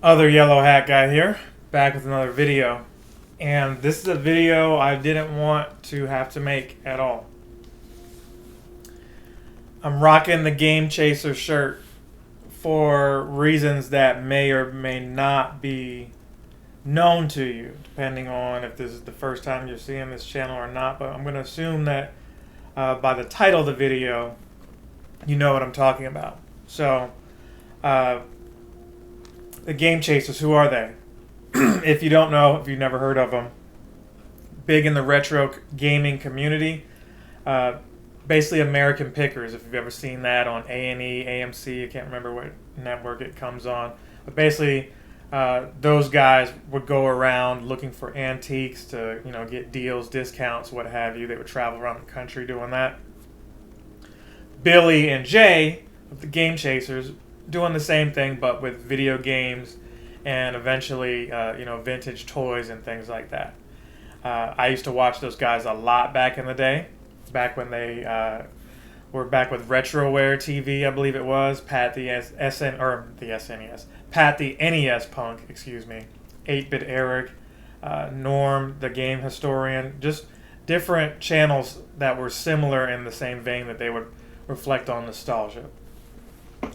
Other yellow hat guy here, back with another video. And this is a video I didn't want to have to make at all. I'm rocking the Game Chaser shirt for reasons that may or may not be known to you, depending on if this is the first time you're seeing this channel or not. But I'm going to assume that by the title of the video, you know what I'm talking about. So, the Game Chasers, who are they? If you don't know, if you've never heard of them, big in the retro gaming community. Basically American Pickers, if you've ever seen that on A&E, AMC, I can't remember what network it comes on. But basically, those guys would go around looking for antiques to, get deals, discounts, what have you. They would travel around the country doing that. Billy and Jay of the Game Chasers doing the same thing, but with video games and eventually, vintage toys and things like that. I used to watch those guys a lot back in the day, back when they were back with Retroware TV, I believe it was. Pat the NES punk, 8-bit Eric, Norm, the game historian, just different channels that were similar in the same vein that they would reflect on nostalgia.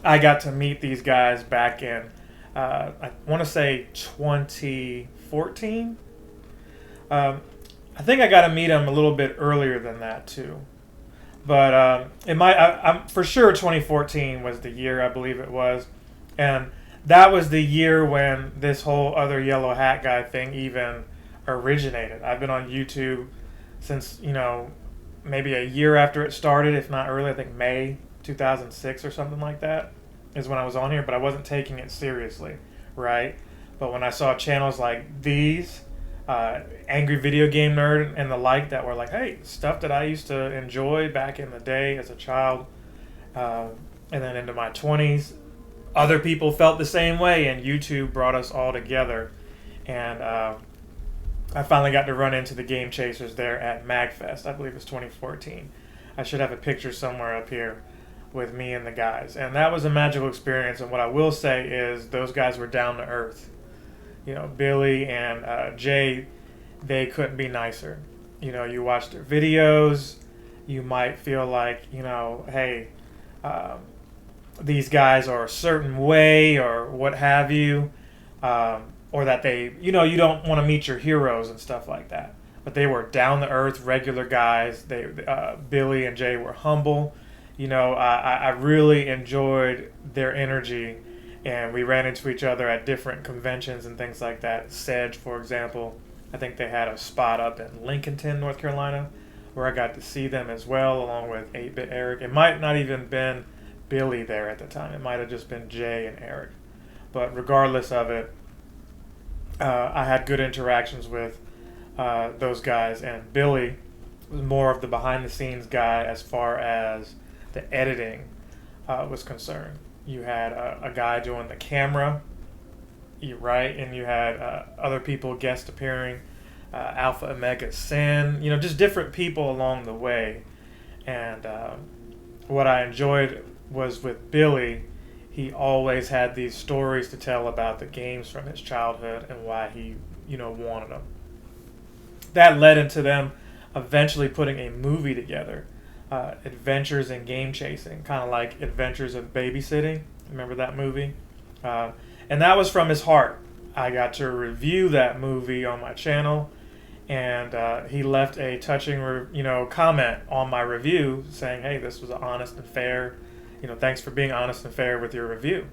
I got to meet these guys back in, I want to say 2014. I think I got to meet them a little bit earlier than that too, but I'm for sure 2014 was the year I believe it was, and that was the year when this whole other yellow hat guy thing even originated. I've been on YouTube since maybe a year after it started, if not early. I think May 2006 or something like that is when I was on here, but I wasn't taking it seriously, right? But when I saw channels like these, Angry Video Game Nerd and the like, that were like, hey, stuff that I used to enjoy back in the day as a child, and then into my 20s, other people felt the same way, and YouTube brought us all together. And I finally got to run into the Game Chasers there at MagFest. I believe it was 2014. I should have a picture somewhere up here with me and the guys. And that was a magical experience. And what I will say is those guys were down to earth. Billy and Jay, they couldn't be nicer. You watch their videos, you might feel like, hey, these guys are a certain way or what have you. Or that they, you don't want to meet your heroes and stuff like that. But they were down to earth, regular guys. Billy and Jay were humble. I really enjoyed their energy, and we ran into each other at different conventions and things like that. Sedge, for example, I think they had a spot up in Lincolnton, North Carolina, where I got to see them as well, along with 8-bit Eric. It might not even been Billy there at the time. It might have just been Jay and Eric. But regardless of it, I had good interactions with those guys, and Billy was more of the behind-the-scenes guy as far as the editing was concerned. You had a guy doing the camera, right, and you had other people guest appearing, Alpha Omega Sin, just different people along the way. And what I enjoyed was with Billy, he always had these stories to tell about the games from his childhood and why he, wanted them. That led into them eventually putting a movie together, Adventures in Game Chasing, kind of like Adventures of Babysitting. Remember that movie? And that was from his heart. I got to review that movie on my channel, and he left a touching, comment on my review saying, "Hey, this was honest and fair. Thanks for being honest and fair with your review."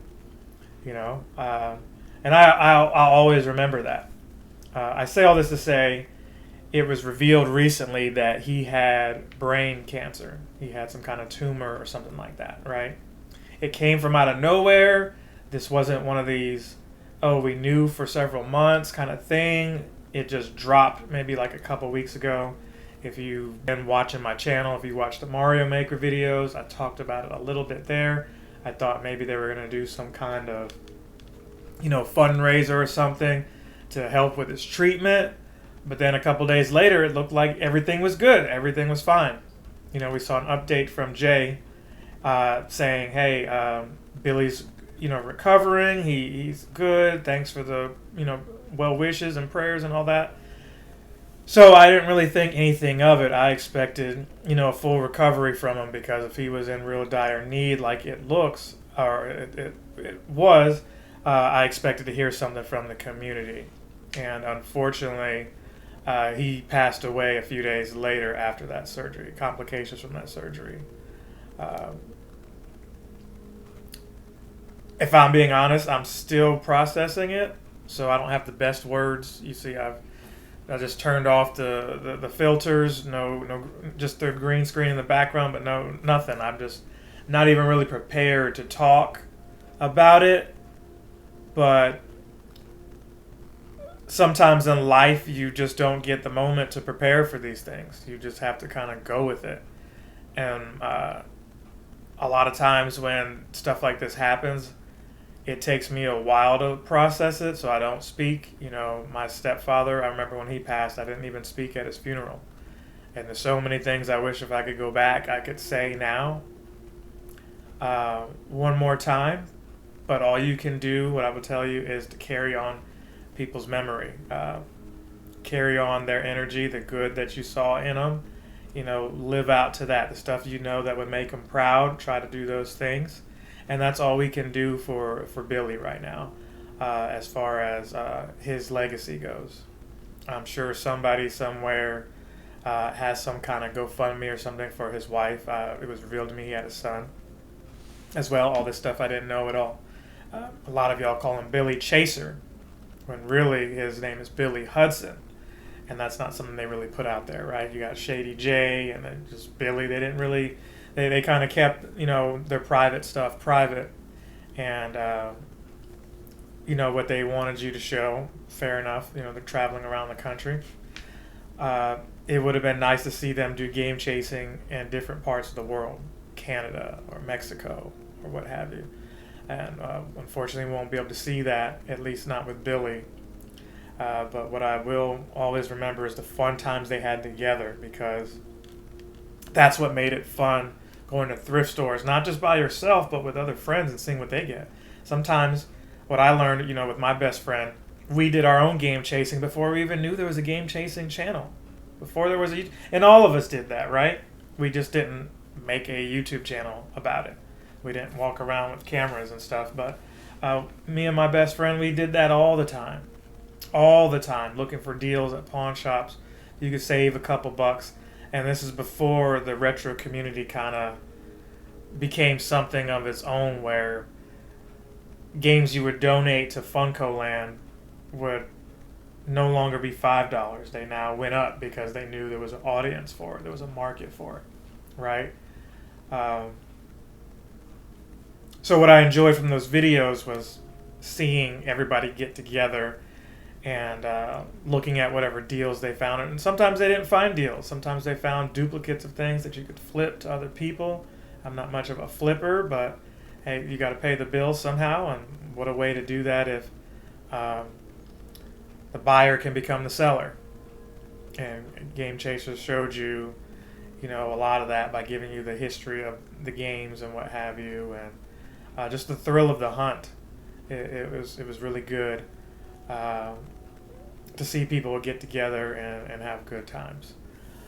And I'll always remember that. I say all this to say, it was revealed recently that he had brain cancer. He had some kind of tumor or something like that, right? It came from out of nowhere. This wasn't one of these, we knew for several months kind of thing. It just dropped maybe like a couple weeks ago. If you've been watching my channel, if you watched the Mario Maker videos, I talked about it a little bit there. I thought maybe they were going to do some kind of, fundraiser or something to help with his treatment. But then a couple days later, it looked like everything was good. Everything was fine. We saw an update from Jay saying, hey, Billy's recovering. He's good. Thanks for the, well wishes and prayers and all that. So I didn't really think anything of it. I expected, a full recovery from him, because if he was in real dire need, like it looks, or it was, I expected to hear something from the community. And unfortunately, he passed away a few days later after that surgery, complications from that surgery. If I'm being honest, I'm still processing it, so I don't have the best words. You see, I just turned off the filters, no, just the green screen in the background, but nothing. I'm just not even really prepared to talk about it. But sometimes in life, you just don't get the moment to prepare for these things. You just have to kind of go with it. And a lot of times when stuff like this happens, it takes me a while to process it, so I don't speak. My stepfather, I remember when he passed, I didn't even speak at his funeral. And there's so many things I wish if I could go back, I could say now. One more time. But all you can do, what I would tell you, is to carry on people's memory. Carry on their energy, the good that you saw in them. Live out to that. The stuff that would make them proud, try to do those things. And that's all we can do for Billy right now, as far as his legacy goes. I'm sure somebody somewhere has some kind of GoFundMe or something for his wife. It was revealed to me he had a son as well. All this stuff I didn't know at all. A lot of y'all call him Billy Chaser, when really his name is Billy Hudson. And that's not something they really put out there, right? You got Shady J and then just Billy. They didn't really... They kind of kept, their private stuff private. And, what they wanted you to show, fair enough. They're traveling around the country. It would have been nice to see them do game chasing in different parts of the world. Canada or Mexico or what have you. And unfortunately, we won't be able to see that, at least not with Billy. But what I will always remember is the fun times they had together, because that's what made it fun, going to thrift stores, not just by yourself, but with other friends and seeing what they get. Sometimes what I learned, with my best friend, we did our own game chasing before we even knew there was a game chasing channel. Before there was and all of us did that, right? We just didn't make a YouTube channel about it. We didn't walk around with cameras and stuff, but me and my best friend, we did that all the time. All the time, looking for deals at pawn shops. You could save a couple bucks. And this is before the retro community kind of became something of its own, where games you would donate to Funko Land would no longer be $5. They now went up because they knew there was an audience for it. There was a market for it, right? So what I enjoyed from those videos was seeing everybody get together and looking at whatever deals they found. And sometimes they didn't find deals. Sometimes they found duplicates of things that you could flip to other people. I'm not much of a flipper, but hey, you got to pay the bills somehow. And what a way to do that if the buyer can become the seller. And Game Chasers showed you, a lot of that by giving you the history of the games and what have you, and just the thrill of the hunt. It was really good. To see people get together and have good times.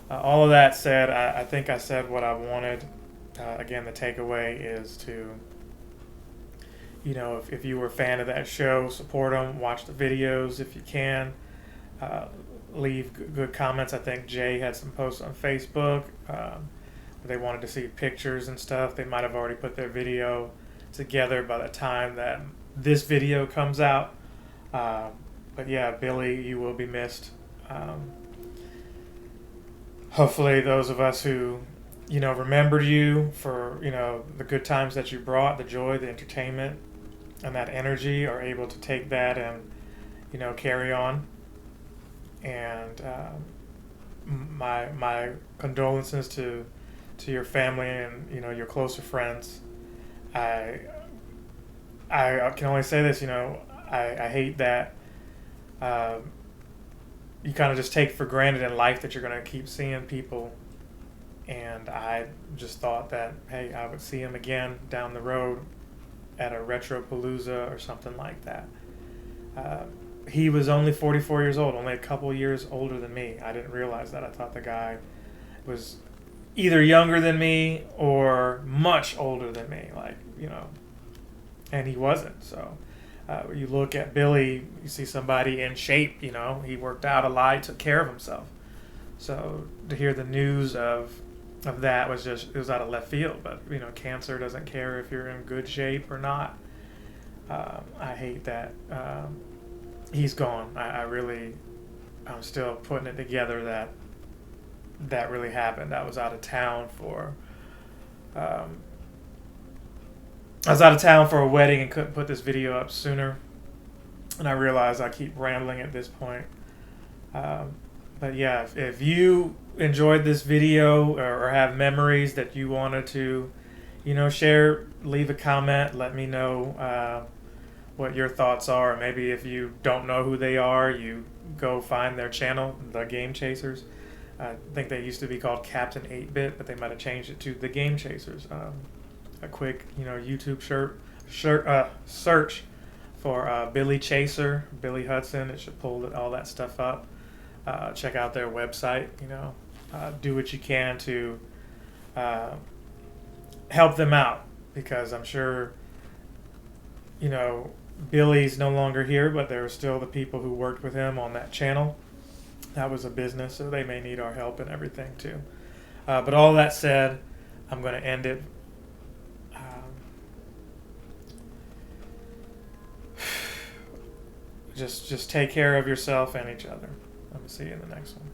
All of that said, I think I said what I wanted. Again, the takeaway is to, if you were a fan of that show, support them, watch the videos if you can. Leave good comments. I think Jay had some posts on Facebook. They wanted to see pictures and stuff. They might have already put their video together by the time that this video comes out. But yeah, Billy, you will be missed. Hopefully those of us who, remembered you for, the good times that you brought, the joy, the entertainment, and that energy are able to take that and, carry on. And my condolences to your family and, your closer friends. I can only say this, I hate that you kind of just take for granted in life that you're going to keep seeing people. And I just thought that, hey, I would see them again down the road at a Retropalooza or something like that. Uh, he was only 44 years old, only a couple years older than me. I didn't realize that. I thought the guy was either younger than me or much older than me, like, and he wasn't. So you look at Billy, you see somebody in shape, he worked out a lot, he took care of himself. So to hear the news of that it was out of left field. But cancer doesn't care if you're in good shape or not. I hate that he's gone. I'm still putting it together that really happened. I was out of town for a wedding and couldn't put this video up sooner. And I realize I keep rambling at this point. But yeah, if you enjoyed this video or have memories that you wanted to, share, leave a comment, let me know what your thoughts are. Maybe if you don't know who they are, you go find their channel, The Game Chasers. I think they used to be called Captain 8-Bit, but they might have changed it to The Game Chasers. A quick, YouTube search for Billy Chaser, Billy Hudson. It should pull all that stuff up. Check out their website. Do what you can to help them out, because I'm sure Billy's no longer here, but there are still the people who worked with him on that channel. That was a business, so they may need our help and everything too. But all that said, I'm going to end it. Just take care of yourself and each other. I'm going to see you in the next one.